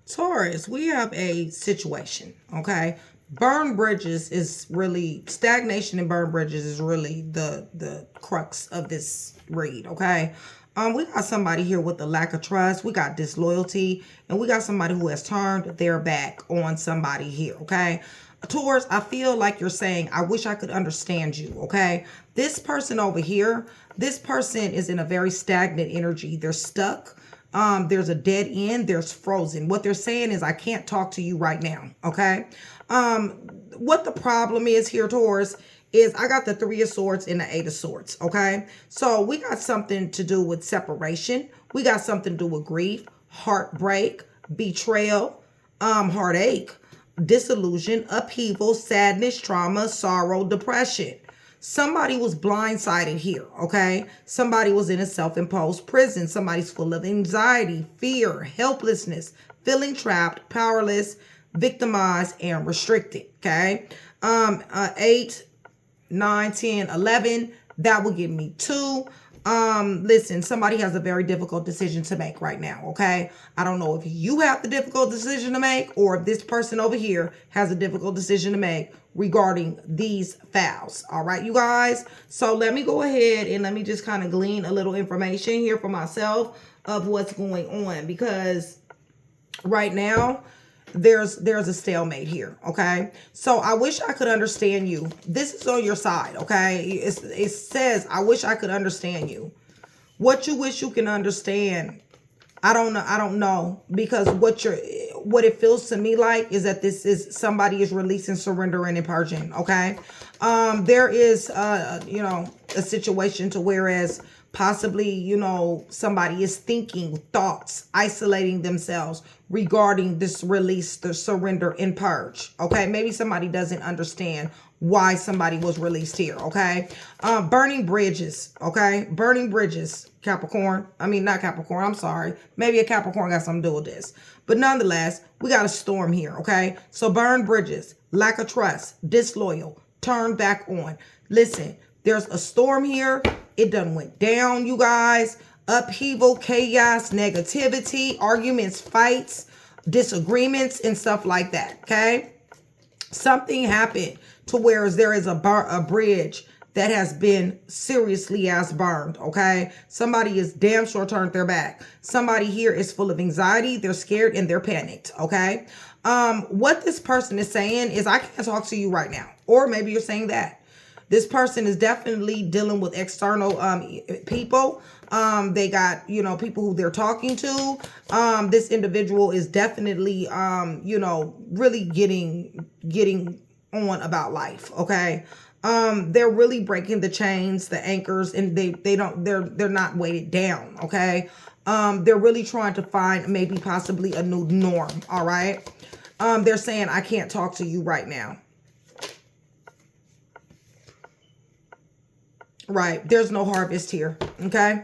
Taurus, we have a situation, okay? Burn bridges is really, stagnation and burn bridges is really the crux of this read, okay? We got somebody here with a lack of trust. We got disloyalty, and we got somebody who has turned their back on somebody here, okay? Taurus, I feel like you're saying, I wish I could understand you, okay? This person over here, this person is in a very stagnant energy. They're stuck. There's a dead end. There's frozen. What they're saying is, I can't talk to you right now, okay? What the problem is here, Taurus, is I got the Three of Swords and the Eight of Swords, okay? So we got something to do with separation. We got something to do with grief, heartbreak, betrayal, heartache, disillusion, upheaval, sadness, trauma, sorrow, depression. Somebody was blindsided here, okay? Somebody was in a self-imposed prison. Somebody's full of anxiety, fear, helplessness, feeling trapped, powerless, victimized, and restricted, okay? 8, 9, 10, 11, that will give me 2. Listen, somebody has a very difficult decision to make right now, okay? I don't know if you have the difficult decision to make or if this person over here has a difficult decision to make regarding these vows. All right, you guys? So let me go ahead and let me just kind of glean a little information here for myself of what's going on, because right now there's a stalemate here, okay? So I wish I could understand you. This is on your side, okay? It says, I wish I could understand you. What you wish you can understand, I don't know, because what it feels to me like is that this is somebody is releasing, surrendering, and purging, okay? There is a situation to whereas possibly, somebody is thinking thoughts, isolating themselves regarding this release, the surrender, and purge. Okay, maybe somebody doesn't understand why somebody was released here. Okay, burning bridges. Okay, burning bridges. Capricorn. I mean, not Capricorn. I'm sorry. Maybe a Capricorn got something to do with this. But nonetheless, we got a storm here. Okay, so burn bridges, lack of trust, disloyal, turn back on. Listen, there's a storm here. It done went down, you guys. Upheaval, chaos, negativity, arguments, fights, disagreements, and stuff like that, okay? Something happened to where there is a bridge that has been seriously as burned, okay? Somebody is damn sure turned their back. Somebody here is full of anxiety. They're scared and they're panicked, okay? What this person is saying is, I can't talk to you right now. Or maybe you're saying that. This person is definitely dealing with external people. They got, people who they're talking to. This individual is definitely, really getting on about life. Okay. They're really breaking the chains, the anchors, and they're not weighted down. Okay. They're really trying to find maybe possibly a new norm. All right. They're saying, I can't talk to you right now. Right. There's no harvest here. Okay.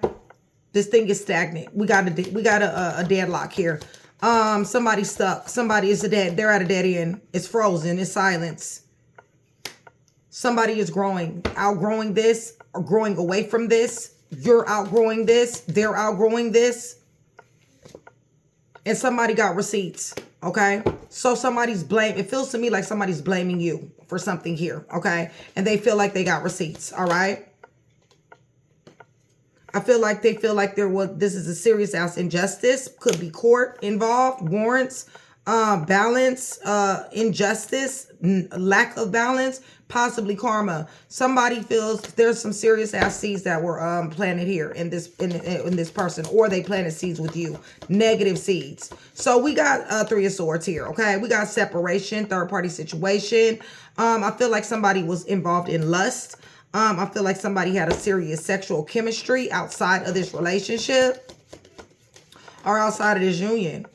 This thing is stagnant. We got a deadlock here. Somebody's stuck. Somebody is they're at a dead end. It's frozen. It's silence. Somebody is outgrowing this, or growing away from this. You're outgrowing this. They're outgrowing this. And somebody got receipts. Okay. So it feels to me like somebody's blaming you for something here. Okay. And they feel like they got receipts. All right. I feel like they feel like this is a serious ass injustice. Could be court involved, warrants, balance, injustice, lack of balance, possibly karma. Somebody feels there's some serious ass seeds that were planted here in this person, or they planted seeds with you, negative seeds. So we got Three of Swords here. Okay, we got separation, third party situation. I feel like somebody was involved in lust. I feel like somebody had a serious sexual chemistry outside of this relationship or outside of this union.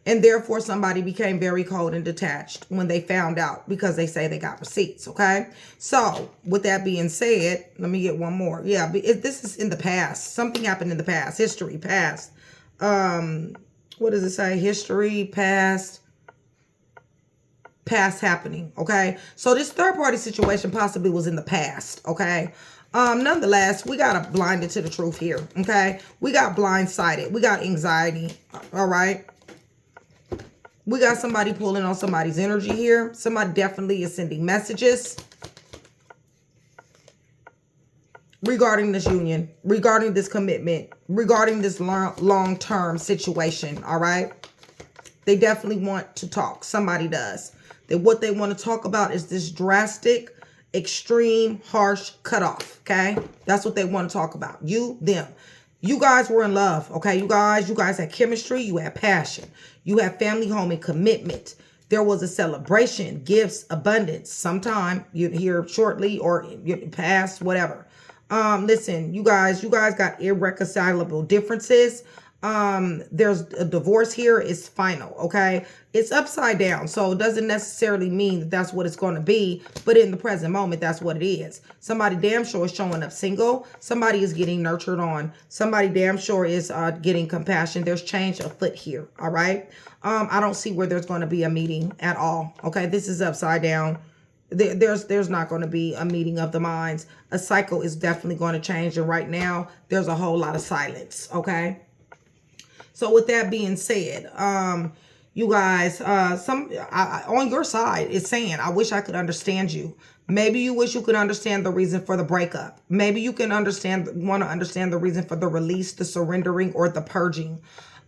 And therefore, somebody became very cold and detached when they found out, because they say they got receipts, okay? So, with that being said, let me get one more. Yeah, this is in the past. Something happened in the past. History, past. What does it say? History, past happening, okay? So this third party situation possibly was in the past, okay? Nonetheless, we got blinded to the truth here, okay? We got blindsided. We got anxiety, all right? We got somebody pulling on somebody's energy here. Somebody definitely is sending messages regarding this union, regarding this commitment, regarding this long-term situation, all right? They definitely want to talk. Somebody does. What they want to talk about is this drastic, extreme, harsh cutoff, okay? That's what they want to talk about. You, them. You guys were in love, okay? You guys had chemistry. You had passion. You had family, home, and commitment. There was a celebration, gifts, abundance. Sometime, you hear shortly or past, whatever. Listen, you guys got irreconcilable differences. There's a divorce here. It's final, okay? It's upside down, so it doesn't necessarily mean that that's what it's going to be, but in the present moment, that's what it is. Somebody damn sure is showing up single. Somebody is getting nurtured on. Somebody damn sure is getting compassion. There's change afoot here, all right? I don't see where there's going to be a meeting at all, okay? This is upside down. There's not going to be a meeting of the minds. A cycle is definitely going to change, and right now, there's a whole lot of silence, okay? So with that being said, you guys, on your side is saying, I wish I could understand you. Maybe you wish you could understand the reason for the breakup. Maybe you can want to understand the reason for the release, the surrendering, or the purging.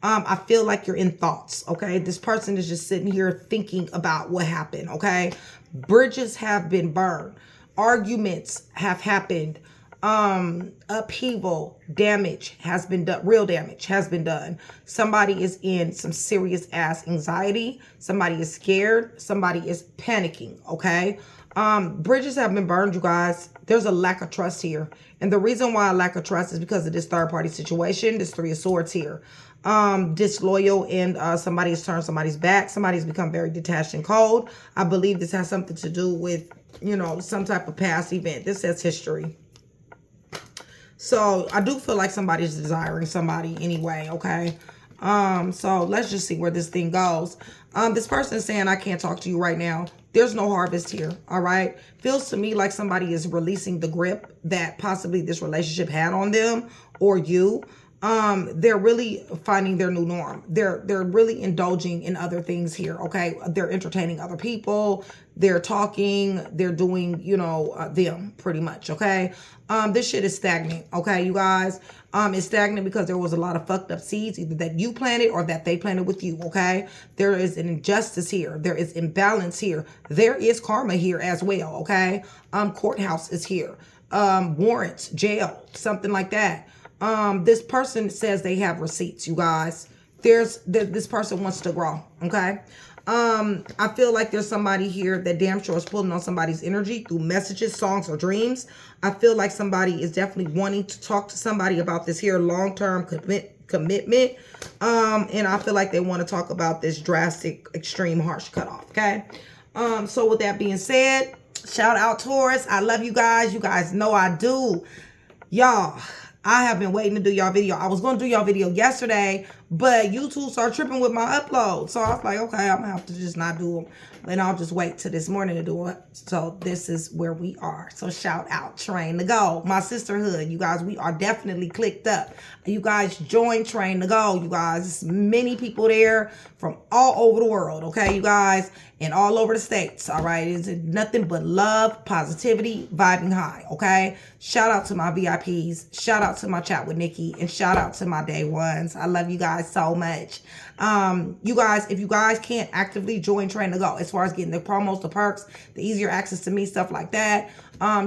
I feel like you're in thoughts, okay? This person is just sitting here thinking about what happened, okay? Bridges have been burned. Arguments have happened. Upheaval, damage has been done. Real damage has been done. Somebody is in some serious ass anxiety. Somebody is scared. Somebody is panicking, okay? Bridges have been burned, you guys. There's a lack of trust here. And the reason why I lack of trust is because of this third party situation. This Three of Swords here. Disloyal, and somebody has turned somebody's back. Somebody's become very detached and cold. I believe this has something to do with, you know, some type of past event. This says history. So I do feel like somebody's desiring somebody anyway, okay? So let's just see where this thing goes. This person is saying, I can't talk to you right now. There's no harvest here, all right? Feels to me like somebody is releasing the grip that possibly this relationship had on them or you. They're really finding their new norm. They're really indulging in other things here, okay? They're entertaining other people. They're talking. They're doing, you know, them pretty much, okay? This shit is stagnant, okay, you guys? It's stagnant because there was a lot of fucked up seeds, either that you planted or that they planted with you, okay? There is an injustice here. There is imbalance here. There is karma here as well, okay? Courthouse is here. Warrants, jail, something like that. This person says they have receipts, you guys. This person wants to grow, okay? I feel like there's somebody here that damn sure is pulling on somebody's energy through messages, songs, or dreams. I feel like somebody is definitely wanting to talk to somebody about this here long-term commitment. And I feel like they want to talk about this drastic, extreme, harsh cutoff, okay? So with that being said, shout out Taurus. I love you guys. You guys know I do. Y'all, I have been waiting to do y'all video. I was going to do y'all video yesterday, but YouTube started tripping with my upload. So I was like, okay, I'm going to have to just not do them. And I'll just wait till this morning to do it. So this is where we are. So shout out Train to Go. My sisterhood, you guys, we are definitely clicked up. You guys join Train to Go, you guys. There's many people there from all over the world, okay, you guys? And all over the states, all right? It's nothing but love, positivity, vibing high, okay? Shout out to my VIPs. Shout out to my chat with Nikki. And shout out to my day ones. I love you guys so much. You guys, if you guys can't actively join Train to Go, as far as getting the promos, the perks, the easier access to me, stuff like that,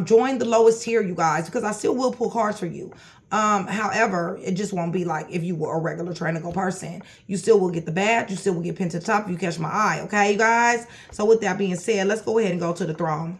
join the lowest tier, you guys, because I still will pull cards for you. However, it just won't be like if you were a regular Train to Go person. You still will get the badge. You still will get pinned to the top if you catch my eye. Okay, you guys? So with that being said, let's go ahead and go to the throne.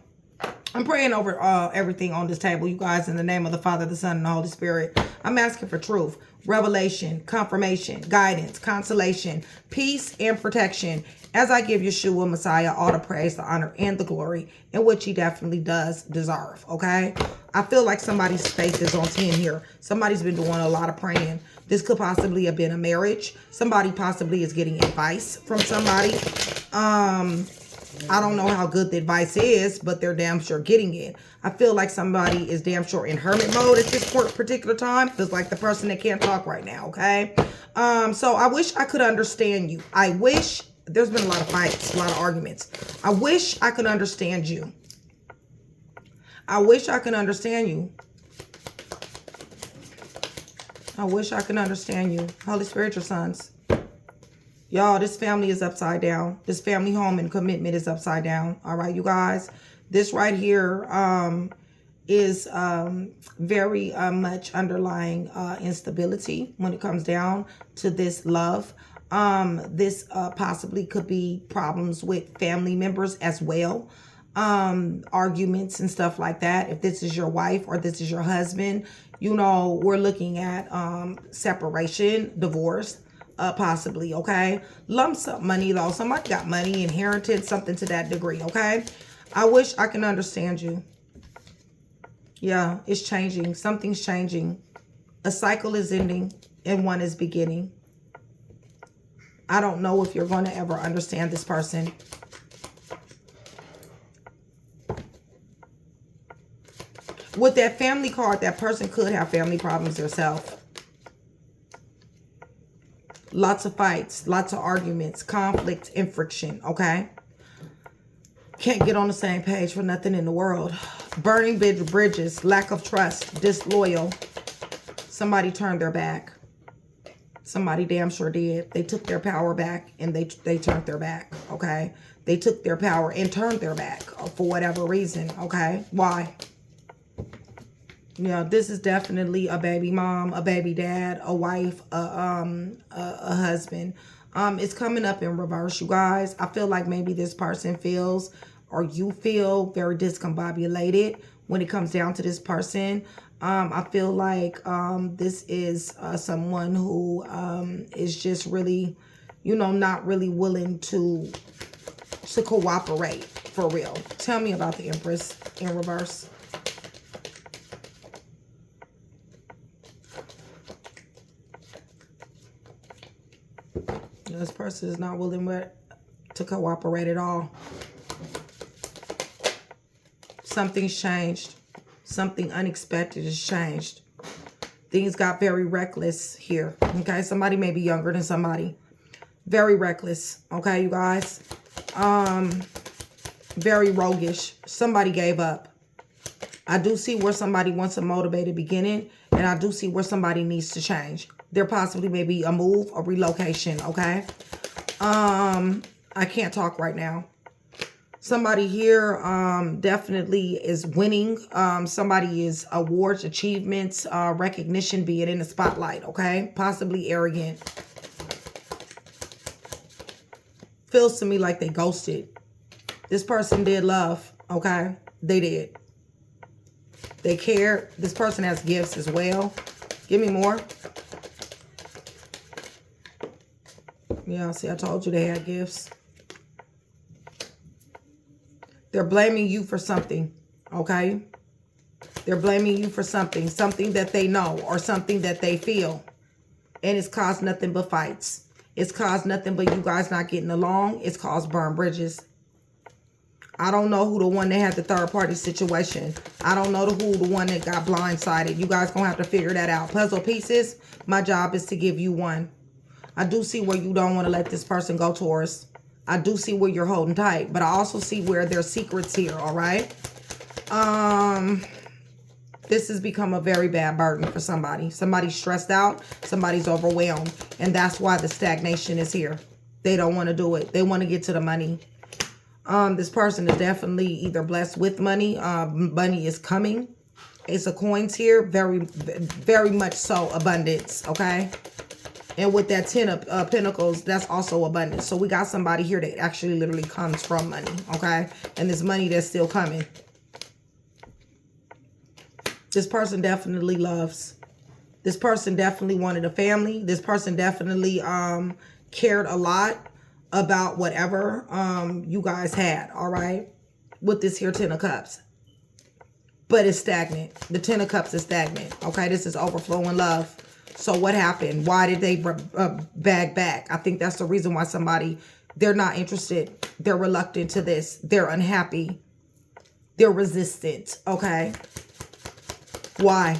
I'm praying over everything on this table, you guys, in the name of the Father, the Son, and the Holy Spirit. I'm asking for truth, revelation, confirmation, guidance, consolation, peace, and protection as I give Yeshua, Messiah, all the praise, the honor, and the glory, in which he definitely does deserve, okay? I feel like somebody's faith is on 10 here. Somebody's been doing a lot of praying. This could possibly have been a marriage. Somebody possibly is getting advice from somebody. I don't know how good the advice is, but they're damn sure getting it. I feel like somebody is damn sure in hermit mode at this particular time. Feels like the person that can't talk right now, okay? So I wish I could understand you. I wish there's been a lot of fights, a lot of arguments. I wish I could understand you. I wish I could understand you. I wish I could understand you. Holy Spirit, your sons. Y'all, this family is upside down. This family home and commitment is upside down. All right, you guys. This right here is very much underlying instability when it comes down to this love. This possibly could be problems with family members as well. Arguments and stuff like that. If this is your wife or this is your husband, you know, we're looking at separation, divorce, possibly, okay? Lump sum money, though. Somebody got money, inherited, something to that degree, okay? I wish I can understand you. Yeah, it's changing. Something's changing. A cycle is ending and one is beginning. I don't know if you're going to ever understand this person. With that family card, that person could have family problems themselves. Lots of fights, lots of arguments, conflict, and friction, okay? Can't get on the same page for nothing in the world. Burning bridges, lack of trust, disloyal. Somebody turned their back. Somebody damn sure did. They took their power back and they turned their back, okay? They took their power and turned their back for whatever reason, okay? Why? Yeah, this is definitely a baby mom, a baby dad, a wife, a husband. It's coming up in reverse, you guys. I feel like maybe this person feels, or you feel, very discombobulated when it comes down to this person. I feel like this is someone who is just really, you know, not really willing to cooperate for real. Tell me about the Empress in reverse. This person is not willing to cooperate at all. Something's changed. Something unexpected has changed. Things got very reckless here. Okay, somebody may be younger than somebody. Very reckless. Okay, you guys. Very roguish. Somebody gave up. I do see where somebody wants a motivated beginning, and I do see where somebody needs to change. There possibly may be a move, a relocation, okay? I can't talk right now. Somebody here definitely is winning. Somebody is awards, achievements, recognition, being in the spotlight, okay? Possibly arrogant. Feels to me like they ghosted. This person did love, okay? They did. They cared. This person has gifts as well. Give me more. Yeah, see, I told you they had gifts. They're blaming you for something, okay? They're blaming you for something that they know or something that they feel. And it's caused nothing but fights. It's caused nothing but you guys not getting along. It's caused burned bridges. I don't know who the one that had the third party situation. I don't know who the one that got blindsided. You guys gonna have to figure that out. Puzzle pieces, my job is to give you one. I do see where you don't want to let this person go, Taurus. I do see where you're holding tight, but I also see where there's secrets here, all right? This has become a very bad burden for somebody. Somebody's stressed out, somebody's overwhelmed, and that's why the stagnation is here. They don't want to do it. They want to get to the money. This person is definitely either blessed with money. Money is coming. Ace of Coins here. Very, very much so abundance, okay? And with that 10 of Pentacles, that's also abundance. So we got somebody here that actually literally comes from money, okay? And this money that's still coming. This person definitely loves. This person definitely wanted a family. This person definitely cared a lot about whatever you guys had, all right? With this here 10 of Cups. But it's stagnant. The 10 of Cups is stagnant, okay? This is overflowing love. So what happened? Why did they bag back? I think that's the reason why somebody, they're not interested. They're reluctant to this. They're unhappy. They're resistant, okay? Why?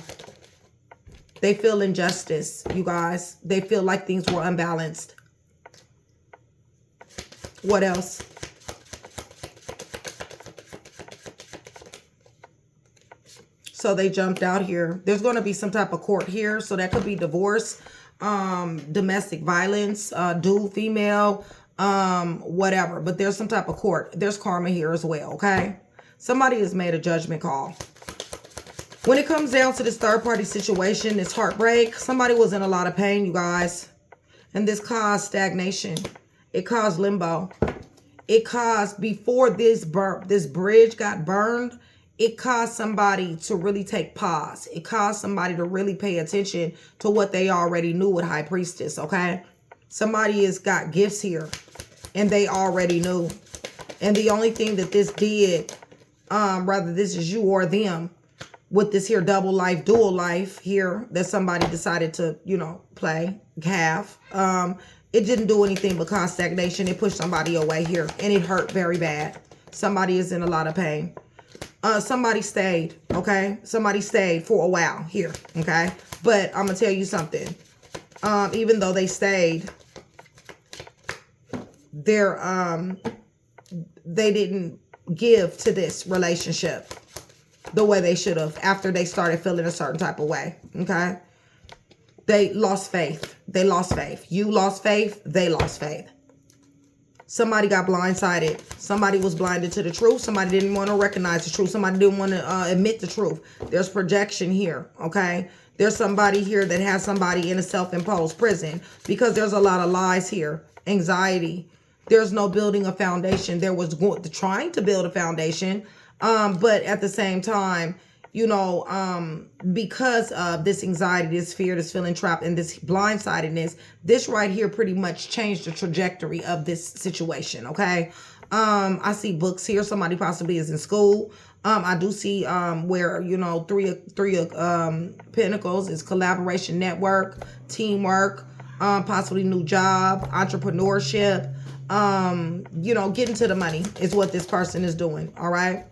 They feel injustice, you guys. They feel like things were unbalanced. What else? So they jumped out here. There's going to be some type of court here. So that could be divorce, domestic violence, dual female, whatever. But there's some type of court. There's karma here as well, okay? Somebody has made a judgment call. When it comes down to this third-party situation, it's heartbreak. Somebody was in a lot of pain, you guys. And this caused stagnation. It caused limbo. It caused, before this bridge got burned, it caused somebody to really take pause. It caused somebody to really pay attention to what they already knew with High Priestess, okay? Somebody has got gifts here, and they already knew. And the only thing that this did, whether this is you or them, with this here double life, dual life here that somebody decided to, you know, have, it didn't do anything but cause stagnation. It pushed somebody away here, and it hurt very bad. Somebody is in a lot of pain. Somebody stayed, okay? Somebody stayed for a while here, okay? But I'm going to tell you something. Even though they stayed, they didn't give to this relationship the way they should have after they started feeling a certain type of way, okay? They lost faith. They lost faith. You lost faith. They lost faith. Somebody got blindsided. Somebody was blinded to the truth. Somebody didn't want to recognize the truth. Somebody didn't want to admit the truth. There's projection here, okay? There's somebody here that has somebody in a self-imposed prison because there's a lot of lies here. Anxiety. There's no building a foundation. There was trying to build a foundation, but at the same time, you know, because of this anxiety, this fear, this feeling trapped, and this blindsidedness, this right here pretty much changed the trajectory of this situation, okay? I see books here. Somebody possibly is in school. I do see where, you know, three Pentacles is collaboration, network, teamwork, possibly new job, entrepreneurship, you know, getting to the money is what this person is doing, all right?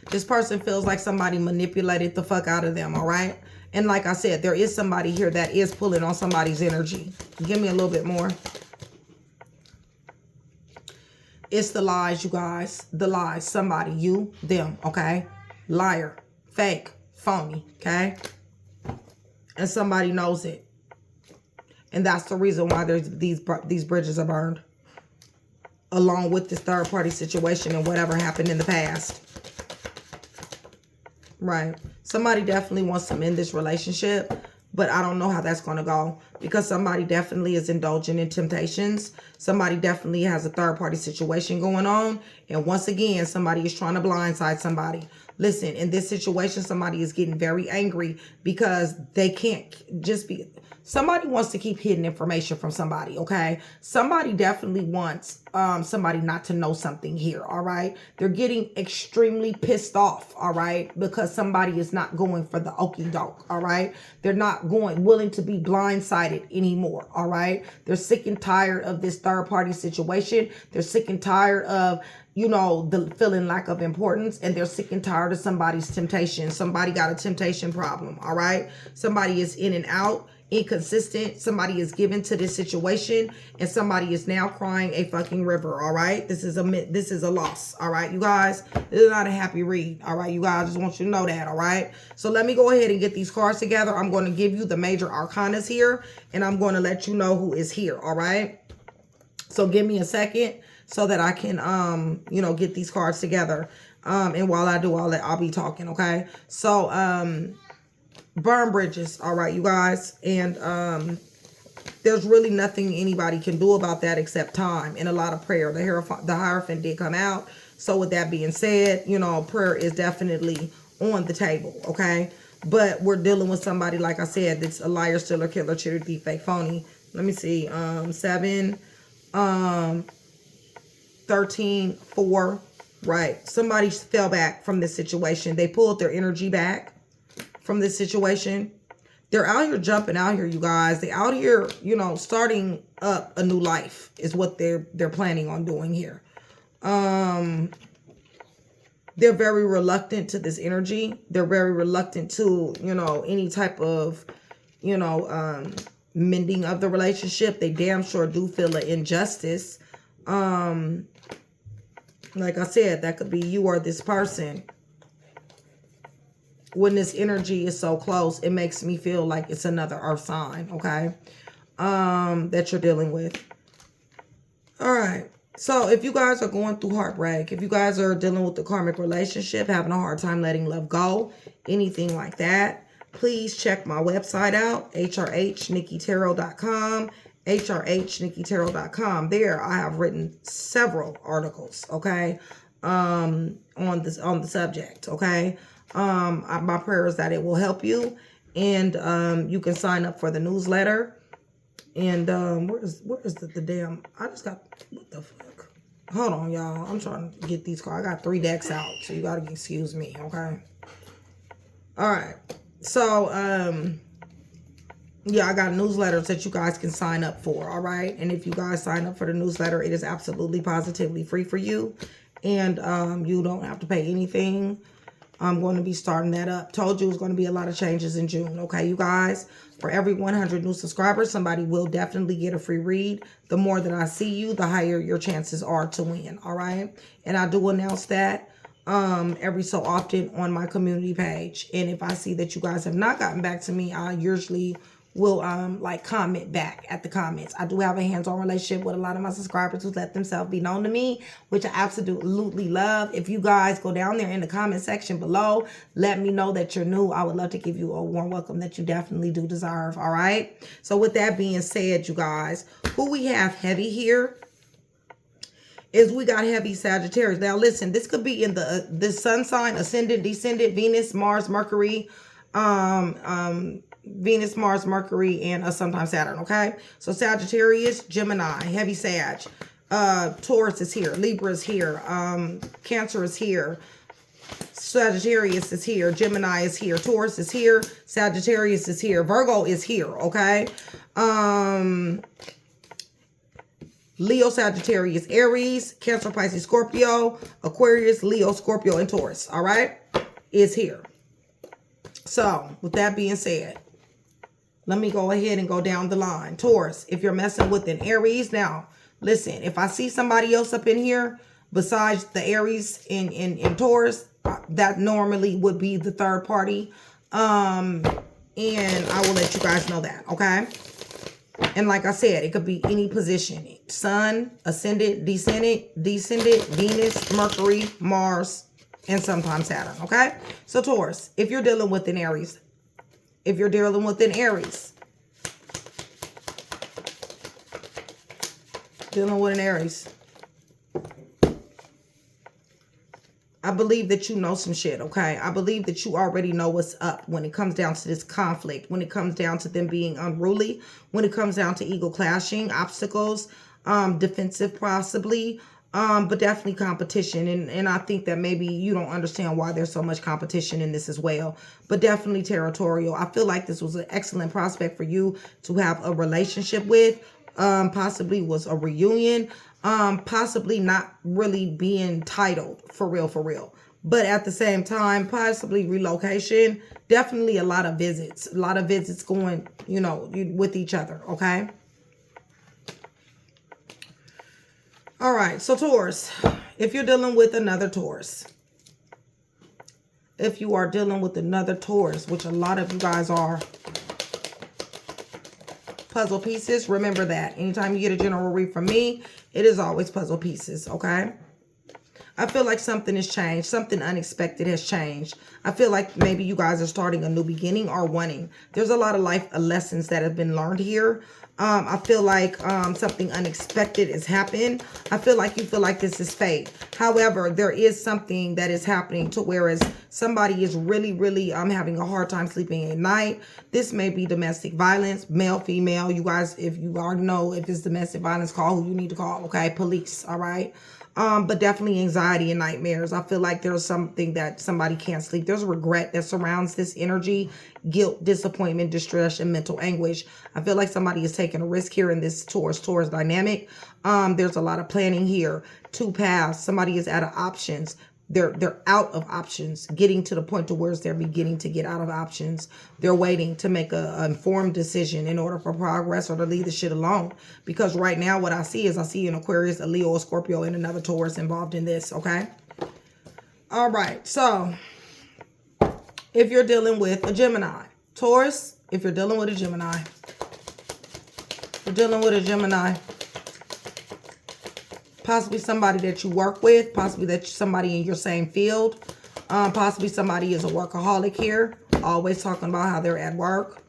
This person feels like somebody manipulated the fuck out of them, all right? And like I said, there is somebody here that is pulling on somebody's energy. Give me a little bit more. It's the lies, you guys. The lies. Somebody, you, them, okay? Liar, fake, phony, okay? And somebody knows it. And that's the reason why there's these bridges are burned. Along with this third-party situation and whatever happened in the past. Right. Somebody definitely wants to end this relationship, but I don't know how that's going to go because somebody definitely is indulging in temptations. Somebody definitely has a third-party situation going on. And once again, somebody is trying to blindside somebody. Listen, in this situation, somebody is getting very angry because they can't just be... Somebody wants to keep hidden information from somebody, okay? Somebody definitely wants somebody not to know something here, all right? They're getting extremely pissed off, all right? Because somebody is not going for the okie doke, all right? They're not willing to be blindsided anymore, all right? They're sick and tired of this third-party situation. They're sick and tired of, you know, the feeling lack of importance, and they're sick and tired of somebody's temptation. Somebody got a temptation problem, all right? Somebody is in and out, inconsistent. Somebody is given to this situation, and somebody is now crying a fucking river, all right? This is a loss, all right, you guys? This is not a happy read, all right, you guys? I just want you to know that, all right? So let me go ahead and get these cards together. I'm going to give you the major arcanas here, and I'm going to let you know who is here, all right? So give me a second so that I can, you know, get these cards together. And while I do all that, I'll be talking, okay? So, burn bridges, all right, you guys? And there's really nothing anybody can do about that except time and a lot of prayer. The Hierophant did come out. So with that being said, you know, prayer is definitely on the table, okay? But we're dealing with somebody, like I said, that's a liar, stealer, killer, cheater, thief, fake, phony. Let me see. 7, 13, 4, right? Somebody fell back from this situation. They pulled their energy back from this situation. They're out here jumping out here, you guys. They're out here, you know, starting up a new life is what they're planning on doing here. They're very reluctant to this energy. They're very reluctant to, you know, any type of, you know, mending of the relationship. They damn sure do feel an injustice Like I said, that could be you or this person. When this energy is so close, it makes me feel like it's another earth sign, okay? That you're dealing with. All right. So if you guys are going through heartbreak, if you guys are dealing with the karmic relationship, having a hard time letting love go, anything like that, please check my website out, hrhnikkitarot.com, hrhnikkitarot.com. There I have written several articles, okay, on the subject, okay? My prayer is that it will help you, and you can sign up for the newsletter. And where is the damn, I just got, what the fuck? Hold on, y'all. I'm trying to get these cards. I got 3 decks out, so you gotta excuse me, okay? All right. So, yeah, I got newsletters that you guys can sign up for, all right? And if you guys sign up for the newsletter, it is absolutely positively free for you. And you don't have to pay anything. I'm going to be starting that up. Told you it's going to be a lot of changes in June. Okay, you guys? For every 100 new subscribers, somebody will definitely get a free read. The more that I see you, the higher your chances are to win. All right? And I do announce that every so often on my community page. And if I see that you guys have not gotten back to me, I usually will like comment back at the comments. I do have a hands-on relationship with a lot of my subscribers who let themselves be known to me, which I absolutely love. If you guys go down there in the comment section below, let me know that you're new. I would love to give you a warm welcome that you definitely do deserve. All right. So with that being said, you guys, who we have heavy here is we got heavy Sagittarius. Now listen, this could be in the sun sign, ascendant, descendant, Venus, Mars, Mercury, Venus, Mars, Mercury, and sometimes Saturn, okay? So Sagittarius, Gemini, heavy Sag. Taurus is here. Libra is here. Cancer is here. Sagittarius is here. Gemini is here. Taurus is here. Sagittarius is here. Virgo is here, okay? Leo, Sagittarius, Aries, Cancer, Pisces, Scorpio, Aquarius, Leo, Scorpio, and Taurus, all right? Is here. So, with that being said, let me go ahead and go down the line. Taurus, if you're messing with an Aries, now, listen, if I see somebody else up in here besides the Aries in Taurus, that normally would be the third party. And I will let you guys know that, okay? And like I said, it could be any position. Sun, ascendant, descendant, Venus, Mercury, Mars, and sometimes Saturn, okay? So Taurus, if you're dealing with an Aries, dealing with an Aries, I believe that you know some shit, okay? I believe that you already know what's up when it comes down to this conflict, when it comes down to them being unruly, when it comes down to ego clashing, obstacles, defensive possibly, but definitely competition. And I think that maybe you don't understand why there's so much competition in this as well, but definitely territorial. I feel like this was an excellent prospect for you to have a relationship with, possibly was a reunion, possibly not really being titled for real. But at the same time, possibly relocation, definitely a lot of visits going, you know, with each other, okay? All right, so Taurus, if you're dealing with another Taurus, if you are dealing with another Taurus, which a lot of you guys are, puzzle pieces, remember that. Anytime you get a general read from me, it is always puzzle pieces, okay? I feel like something has changed. Something unexpected has changed. I feel like maybe you guys are starting a new beginning or wanting. There's a lot of life lessons that have been learned here. I feel like something unexpected has happened. I feel like you feel like this is fate. However, there is something that is happening to whereas somebody is really having a hard time sleeping at night. This may be domestic violence, male, female. You guys, if you already know if it's domestic violence, call who you need to call, okay? Police, all right? But definitely anxiety and nightmares. I feel like there's something that somebody can't sleep. There's regret that surrounds this energy, guilt, disappointment, distress, and mental anguish. I feel like somebody is taking a risk here in this Taurus dynamic. There's a lot of planning here. 2 paths. Somebody is out of options. they're out of options, getting to the point to where they're beginning to get out of options. They're waiting to make an informed decision in order for progress or to leave the shit alone. Because right now what I see is I see an Aquarius, a Leo, a Scorpio, and another Taurus involved in this, okay? All right, so if you're dealing with a Gemini, Taurus, if you're dealing with a Gemini, possibly somebody that you work with, possibly that somebody in your same field, possibly somebody is a workaholic here, always talking about how they're at work.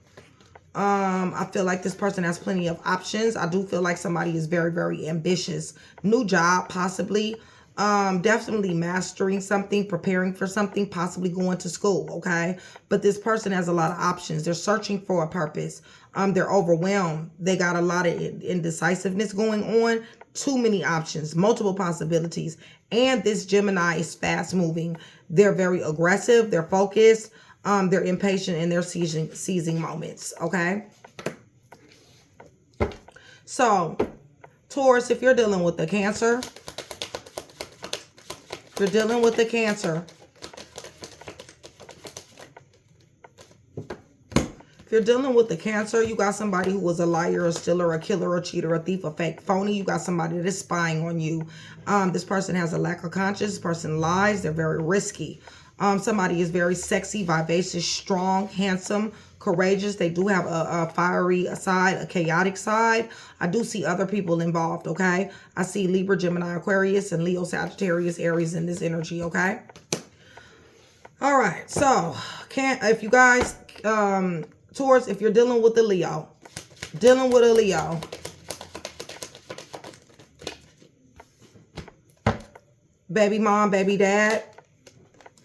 I feel like this person has plenty of options. I do feel like somebody is very, very ambitious. New job, possibly. Definitely mastering something, preparing for something, possibly going to school, okay? But this person has a lot of options. They're searching for a purpose. They're overwhelmed. They got a lot of indecisiveness going on. Too many options, multiple possibilities. And this Gemini is fast moving. They're very aggressive. They're focused. They're impatient, and they're seizing moments, okay? So, Taurus, if you're dealing with the Cancer, you're dealing with the Cancer. If you're dealing with the Cancer, you got somebody who was a liar, a stealer, a killer, a cheater, a thief, a fake, phony. You got somebody that is spying on you. This person has a lack of conscience. This person lies. They're very risky. Somebody is very sexy, vivacious, strong, handsome, courageous. They do have a fiery side, a chaotic side. I do see other people involved, okay? I see Libra, Gemini, Aquarius, and Leo, Sagittarius, Aries in this energy, okay? All right, so if you guys, Taurus, if you're dealing with a Leo, baby mom, baby dad,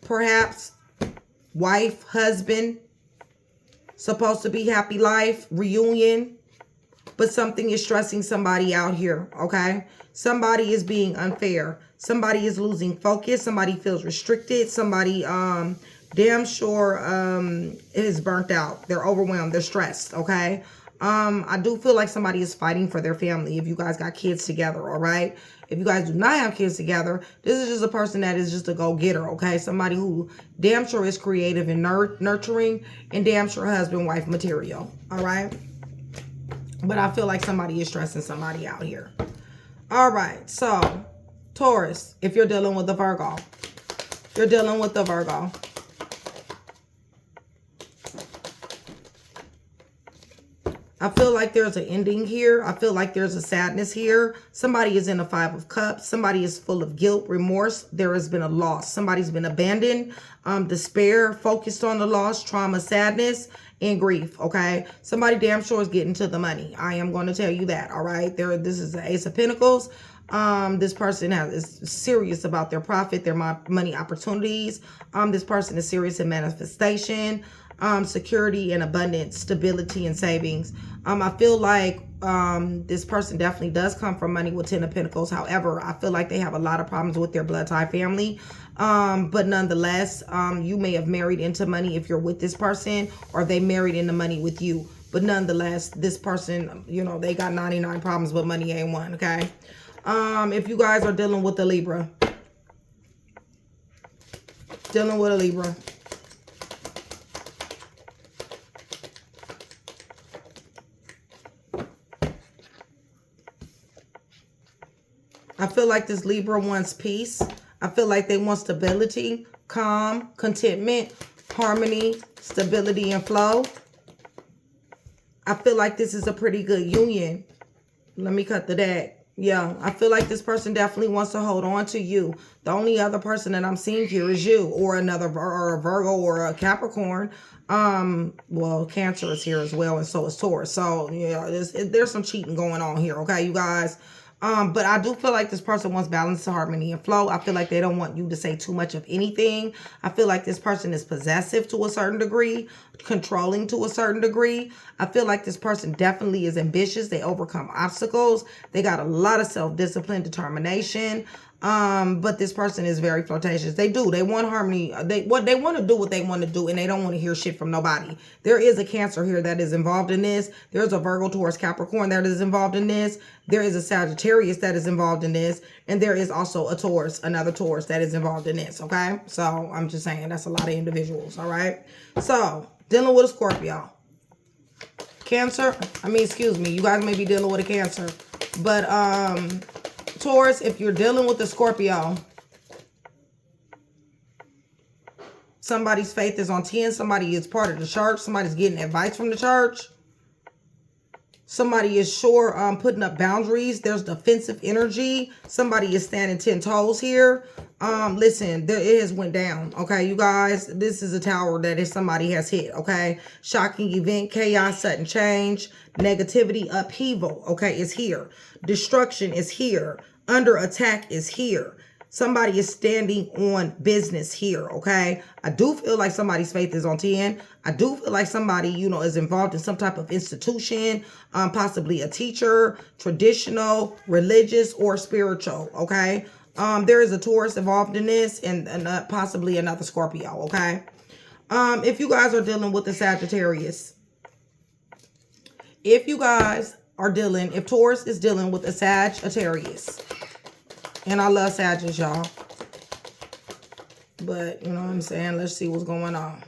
perhaps wife, husband, supposed to be happy life, reunion, but something is stressing somebody out here, okay? Somebody is being unfair. Somebody is losing focus. Somebody feels restricted. Somebody damn sure is burnt out. They're overwhelmed. They're stressed, okay? I do feel like somebody is fighting for their family if you guys got kids together, all right? If you guys do not have kids together, this is just a person that is just a go-getter, okay? Somebody who damn sure is creative and nurturing and damn sure husband-wife material, all right? But I feel like somebody is stressing somebody out here. All right, so Taurus, if you're dealing with a Virgo, I feel like there's an ending here. I feel like there's a sadness here. Somebody is in a 5 of Cups. Somebody is full of guilt, remorse. There has been a loss. Somebody's been abandoned, despair, focused on the loss, trauma, sadness, and grief, okay? Somebody damn sure is getting to the money. I am going to tell you that, all right? This is the Ace of Pentacles. This person is serious about their profit, their money opportunities. This person is serious in manifestation, security and abundance, stability and savings. I feel like this person definitely does come from money with 10 of Pentacles. However, I feel like they have a lot of problems with their blood tie family. But nonetheless, you may have married into money if you're with this person, or they married into money with you. But nonetheless, this person, you know, they got 99 problems, but money ain't one, okay? If you guys are dealing with a Libra, I feel like this Libra wants peace. I feel like they want stability, calm, contentment, harmony, stability, and flow. I feel like this is a pretty good union. Let me cut the deck. Yeah, I feel like this person definitely wants to hold on to you. The only other person that I'm seeing here is you, or or a Virgo or a Capricorn. Well, Cancer is here as well, and so is Taurus. So, yeah, there's some cheating going on here, okay, you guys? But I do feel like this person wants balance, harmony, and flow. I feel like they don't want you to say too much of anything. I feel like this person is possessive to a certain degree, controlling to a certain degree. I feel like this person definitely is ambitious. They overcome obstacles. They got a lot of self-discipline, determination. But this person is very flirtatious. They want harmony. They want to do what they want to do, and they don't want to hear shit from nobody. There is a Cancer here that is involved in this. There's a Virgo, Taurus, Capricorn that is involved in this. There is a Sagittarius that is involved in this, and there is also a Taurus, another Taurus that is involved in this. Okay, so I'm just saying that's a lot of individuals. All right, so dealing with a Scorpio, Cancer. Excuse me. You guys may be dealing with a Cancer, but Taurus, if you're dealing with a Scorpio, somebody's faith is on 10. Somebody is part of the church. Somebody's getting advice from the church. Somebody is putting up boundaries. There's defensive energy. Somebody is standing 10 toes here. Listen, it has went down. Okay, you guys, this is a tower that somebody has hit. Okay, shocking event, chaos, sudden change, negativity, upheaval. Okay, is here. Destruction is here. Under attack is here. Somebody is standing on business here, okay? I do feel like somebody's faith is on 10. I do feel like somebody, is involved in some type of institution, possibly a teacher, traditional, religious, or spiritual, okay? There is a Taurus involved in this and possibly another Scorpio, okay? If you guys are dealing with the Sagittarius, if Taurus is dealing with a Sagittarius, and I love Sagittarius, y'all, but you know what I'm saying, let's see what's going on.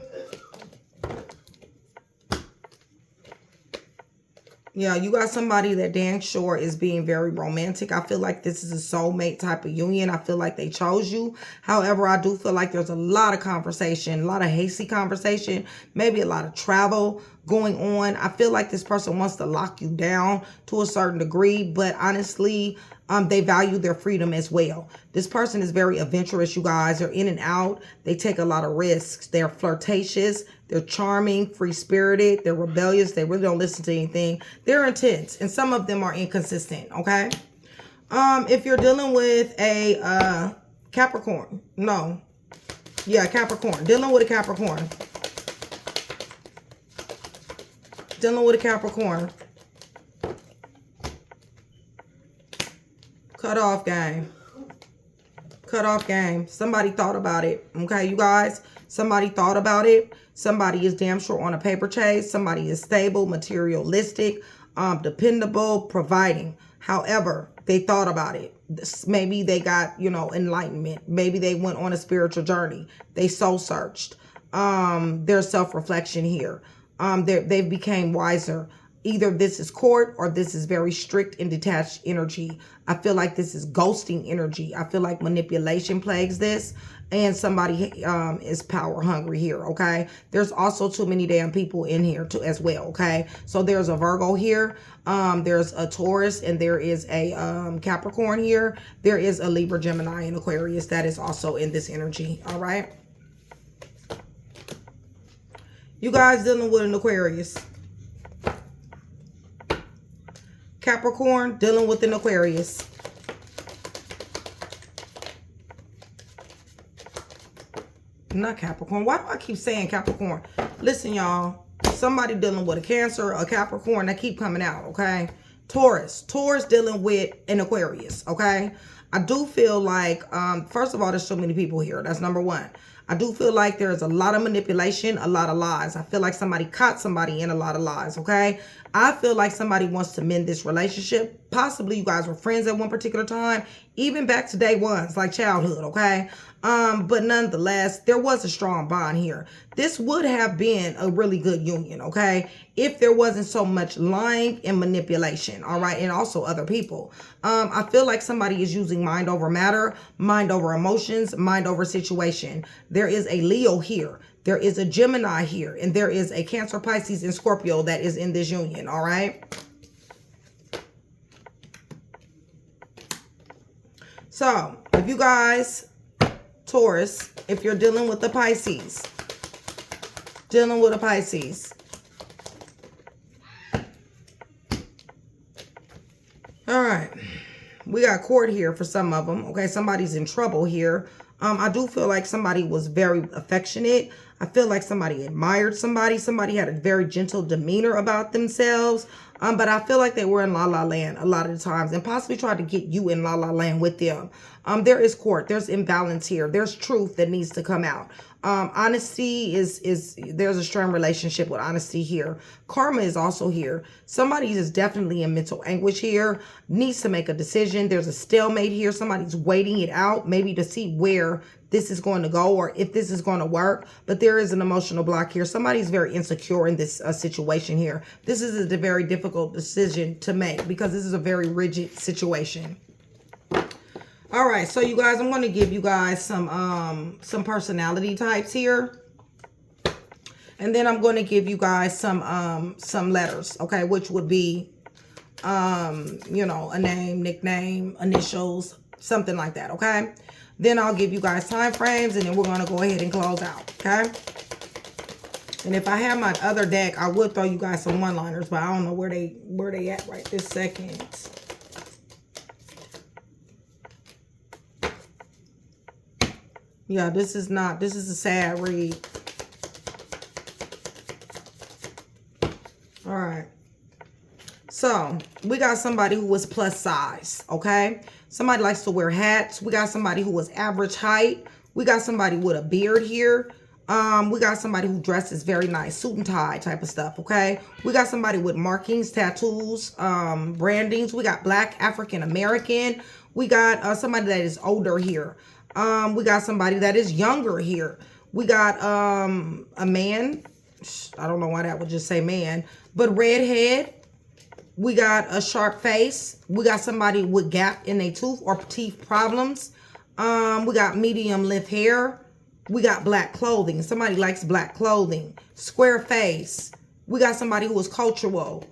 Yeah, you got somebody that dang sure is being very romantic. I feel like this is a soulmate type of union. I feel like they chose you. However, I do feel like there's a lot of conversation, a lot of hasty conversation, maybe a lot of travel going on. I feel like this person wants to lock you down to a certain degree, but honestly, they value their freedom as well. This person is very adventurous, you guys. They're in and out. They take a lot of risks. They're flirtatious. They're charming, free-spirited. They're rebellious. They really don't listen to anything. They're intense, and some of them are inconsistent, okay? If you're dealing with a Capricorn, Capricorn. Dealing with a Capricorn. Dealing with a Capricorn. Cut off game. Cut off game. Somebody thought about it. Okay, you guys? Somebody thought about it. Somebody is damn sure on a paper chase. Somebody is stable, materialistic, dependable, providing. However, they thought about it. Maybe they got, enlightenment. Maybe they went on a spiritual journey. They soul searched. There's self-reflection here. They became wiser. Either this is court or this is very strict and detached energy. I feel like this is ghosting energy. I feel like manipulation plagues this. And somebody is power hungry here, okay? There's also too many damn people in here too as well, okay? So there's a Virgo here. There's a Taurus, and there is a Capricorn here. There is a Libra, Gemini, and Aquarius that is also in this energy, all right? You guys dealing with an Aquarius. Capricorn dealing with an Aquarius. Not Capricorn. Why do I keep saying Capricorn? Listen, y'all. Somebody dealing with a Cancer, a Capricorn, that keep coming out, okay? Taurus. Taurus dealing with an Aquarius, okay? I do feel like, first of all, there's so many people here. That's number one. I do feel like there's a lot of manipulation, a lot of lies. I feel like somebody caught somebody in a lot of lies, okay? I feel like somebody wants to mend this relationship. Possibly you guys were friends at one particular time, even back to day ones, like childhood, okay? But nonetheless, there was a strong bond here. This would have been a really good union, okay? If there wasn't so much lying and manipulation, all right? And also other people. I feel like somebody is using mind over matter, mind over emotions, mind over situation. There is a Leo here. There is a Gemini here. And there is a Cancer, Pisces, and Scorpio that is in this union, all right? So, if you guys, Taurus, if you're dealing with the Pisces, dealing with a Pisces. All right. We got court here for some of them. Okay, somebody's in trouble here. I do feel like somebody was very affectionate. I feel like somebody admired somebody. Somebody had a very gentle demeanor about themselves. But I feel like they were in La La Land a lot of the times and possibly tried to get you in La La Land with them. There is court. There's imbalance here. There's truth that needs to come out. Honesty there's a strong relationship with honesty here. Karma is also here. Somebody is definitely in mental anguish here, needs to make a decision. There's a stalemate here. Somebody's waiting it out, maybe to see where this is going to go or if this is going to work. But there is an emotional block here. Somebody's very insecure in this situation here. This is a very difficult decision to make because this is a very rigid situation. All right, so you guys, I'm going to give you guys some personality types here. And then I'm going to give you guys some letters, okay, which would be, you know, a name, nickname, initials, something like that, okay? Then I'll give you guys time frames, and then we're going to go ahead and close out, okay? And if I had my other deck, I would throw you guys some one-liners, but I don't know where they at right this second. Yeah, this is a sad read. All right. So, we got somebody who was plus size, okay? Somebody likes to wear hats. We got somebody who was average height. We got somebody with a beard here. We got somebody who dresses very nice, suit and tie type of stuff, okay? We got somebody with markings, tattoos, brandings. We got Black, African American. We got somebody that is older here. We got somebody that is younger here. We got a man. I don't know why that would just say man, but redhead. We got a sharp face. We got somebody with gap in their tooth or teeth problems. We got medium length hair. We got black clothing. Somebody likes black clothing. Square face. We got somebody who is cultural.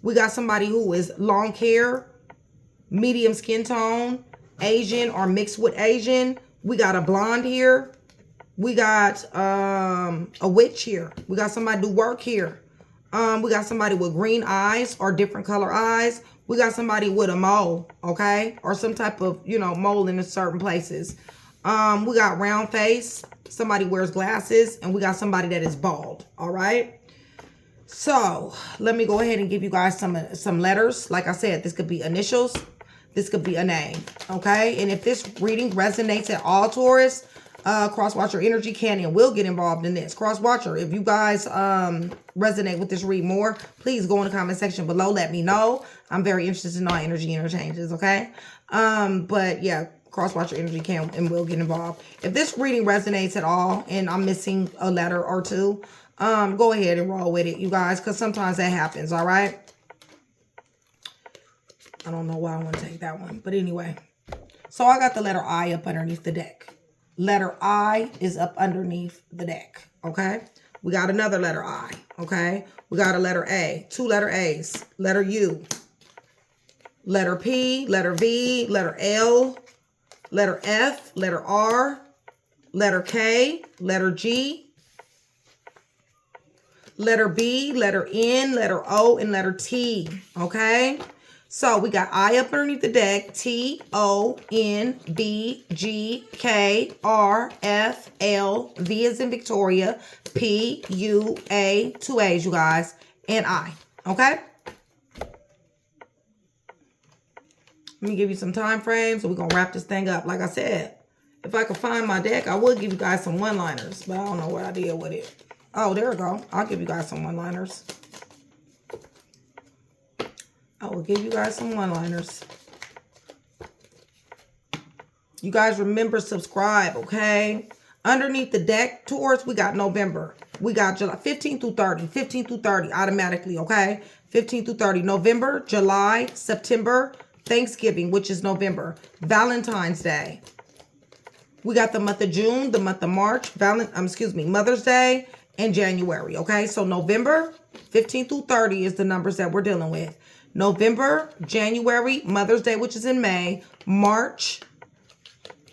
We got somebody who is long hair, medium skin tone, Asian or mixed with Asian. We got a blonde here. We got a witch here. We got somebody do work here. We got somebody with green eyes or different color eyes. We got somebody with a mole, okay? Or some type of, you know, mole in certain places. We got round face. Somebody wears glasses. And we got somebody that is bald, all right? So, let me go ahead and give you guys some letters. Like I said, this could be initials. This could be a name, okay? And if this reading resonates at all, Taurus, Cross Watcher energy can and will get involved in this. Cross Watcher, if you guys resonate with this read more, please go in the comment section below. Let me know. I'm very interested in all energy interchanges, okay? But yeah, Cross Watcher energy can and will get involved. If this reading resonates at all and I'm missing a letter or two, go ahead and roll with it, you guys, because sometimes that happens, all right? I don't know why I want to take that one. But anyway. So I got the letter I up underneath the deck. Letter I is up underneath the deck. Okay. We got another letter I. Okay. We got a letter A. Two letter A's. Letter U. Letter P. Letter V. Letter L. Letter F. Letter R. Letter K. Letter G. Letter B. Letter N. Letter O. And letter T. Okay. So we got I up underneath the deck, T, O, N, B, G, K, R, F, L, V as in Victoria, P, U, A, two A's, you guys, and I, okay? Let me give you some time frames, so we're going to wrap this thing up. Like I said, if I could find my deck, I would give you guys some one-liners, but I don't know what I did with it. Oh, there we go. I'll give you guys some one-liners. I will give you guys some one-liners. You guys remember, subscribe, okay? Underneath the deck, Taurus, we got November. We got July 15 through 30. 15 through 30 automatically, okay? 15 through 30. November, July, September, Thanksgiving, which is November. Valentine's Day. We got the month of June, the month of March, Mother's Day, and January, okay? So November, 15 through 30 is the numbers that we're dealing with. November, January, Mother's Day, which is in May, March,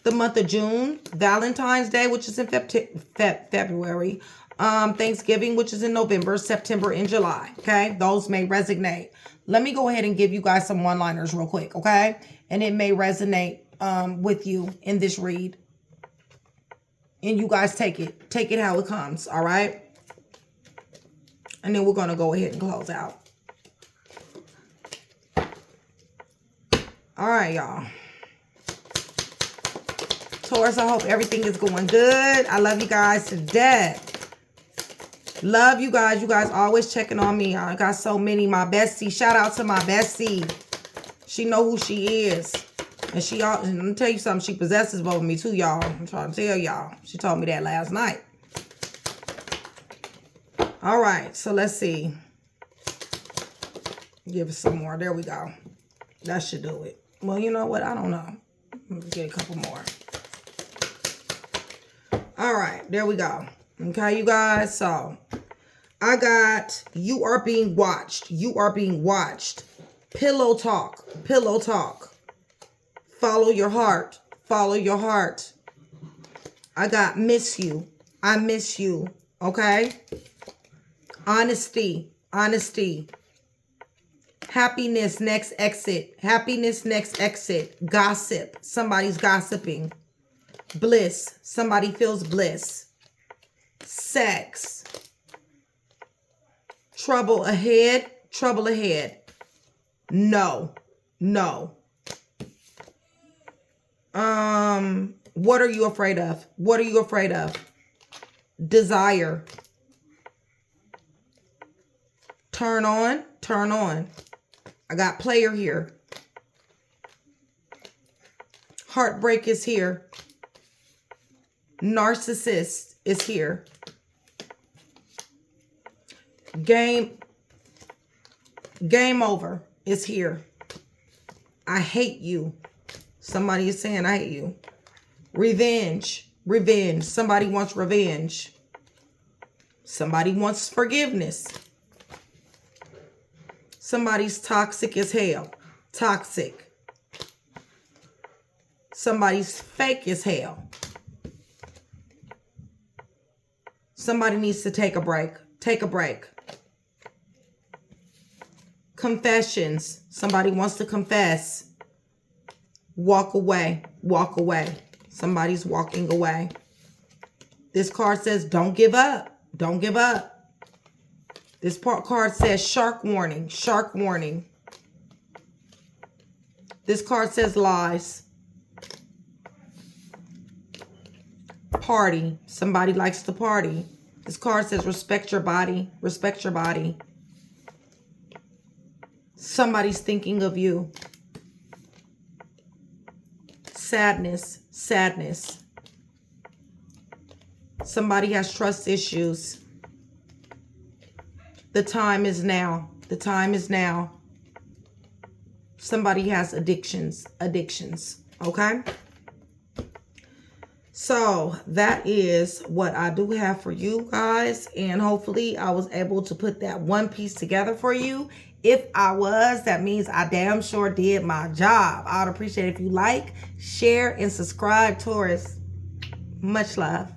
the month of June, Valentine's Day, which is in February, Thanksgiving, which is in November, September, and July, okay? Those may resonate. Let me go ahead and give you guys some one-liners real quick, okay? And it may resonate with you in this read. And you guys take it how it comes, all right? And then we're going to go ahead and close out. All right, y'all. Taurus, I hope everything is going good. I love you guys to death. Love you guys. You guys always checking on me. I got so many. My bestie. Shout out to my bestie. She know who she is. And she, let me tell you something. She possesses over me too, y'all. I'm trying to tell y'all. She told me that last night. All right. So let's see. Give us some more. There we go. That should do it. Well, you know what? I don't know. Let me get a couple more. All right. There we go. Okay, you guys. So I got, you are being watched. You are being watched. Pillow talk. Pillow talk. Follow your heart. Follow your heart. I got miss you. I miss you. Okay. Honesty. Honesty. Happiness next exit. Happiness next exit. Gossip. Somebody's gossiping. Bliss. Somebody feels bliss. Sex. Trouble ahead. Trouble ahead. No. No. What are you afraid of? What are you afraid of? Desire. Turn on. Turn on. I got player here. Heartbreak is here. Narcissist is here. Game over is here. I hate you. Somebody is saying I hate you. Revenge. Revenge. Somebody wants revenge. Somebody wants forgiveness. Somebody's toxic as hell. Toxic. Somebody's fake as hell. Somebody needs to take a break. Take a break. Confessions. Somebody wants to confess. Walk away. Walk away. Somebody's walking away. This card says don't give up. Don't give up. This card says shark warning. Shark warning. This card says lies. Party. Somebody likes to party. This card says respect your body. Respect your body. Somebody's thinking of you. Sadness. Sadness. Somebody has trust issues. The time is now. The time is now. Somebody has addictions. Addictions. Okay? So that is what I do have for you guys. And hopefully I was able to put that one piece together for you. If I was, that means I damn sure did my job. I would appreciate it if you like, share, and subscribe, Taurus. Much love.